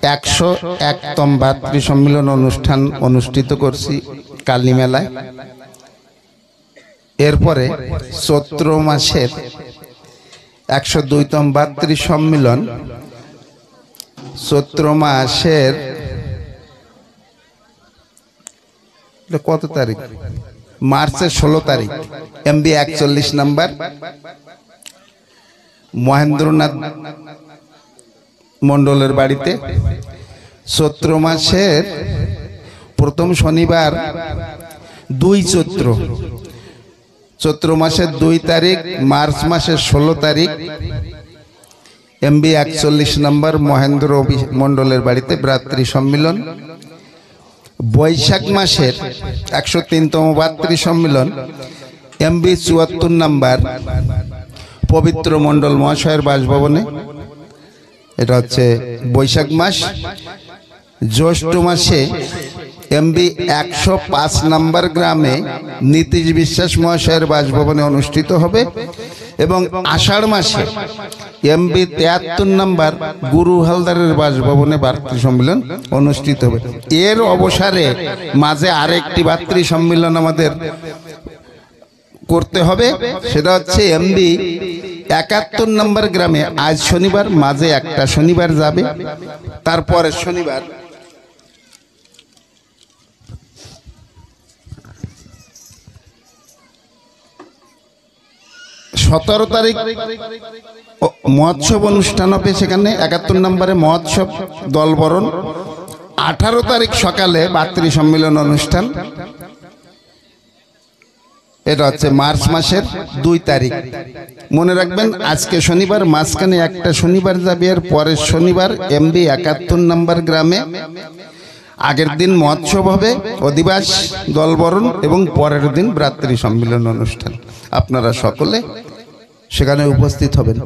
101তম ভাতৃ সম্মিলন অনুষ্ঠান অনুষ্ঠিত করছি কালী মেলায়। এরপরে চৈত্র মাসের 102তম ভাতৃ সম্মিলন চৈত্র মাসের কত তারিখ? মার্চের 16 তারিখ এমবি 41 নম্বর মহেন্দ্রনাথ মণ্ডলের বাড়িতে। চৈত্র মাসের প্রথম শনিবার 2 চৈত্র, চৈত্র মাসের 2 তারিখ মার্চ মাসের 16 তারিখ এমবি 41 নম্বর মহেন্দ্র মণ্ডলের বাড়িতে ভ্রাতৃ সম্মিলন। বৈশাখ মাসের 103তম ভাতৃ সম্মিলন এমবি 74 নম্বর পবিত্র মণ্ডল মহাশয়ের বাসভবনে। এটা হচ্ছে বৈশাখ মাস। জ্যৈষ্ঠ মাসে এমবি 105 নম্বর গ্রামে নীতিশ বিশ্বাস মহাশয়ের বাসভবনে অনুষ্ঠিত হবে এবং আষাঢ় মাসে এমবি 73 নম্বর গুরু হালদারের বাসভবনে ভাতৃ সম্মিলন অনুষ্ঠিত হবে। এর অবসরে মাঝে আরেকটি ভাতৃ সম্মিলন আমাদের করতে হবে, সেটা হচ্ছে এমবি 71 নম্বর গ্রামে। আজ শনিবার, মাঝে একটা শনিবার যাবে, তারপরে শনিবার 17 তারিখ মহোৎসব অনুষ্ঠান হবে সেখানে। 71 নম্বরে মহোৎসব দলবরণ। 18 তারিখ সকালে ভাতৃ সম্মিলন অনুষ্ঠান। এটা হচ্ছে মার্চ মাসের 2 তারিখ। মনে রাখবেন আজকে শনিবার, মাঝখানে একটা শনিবার যাবে, এর পরের শনিবার এমবি 71 নম্বর গ্রামে আগের দিন মহোৎসব হবে, অধিবাস দলবরণ এবং পরের দিন ভ্রাতৃ সম্মিলন অনুষ্ঠান। আপনারা সকলে সেখানে উপস্থিত হবেন।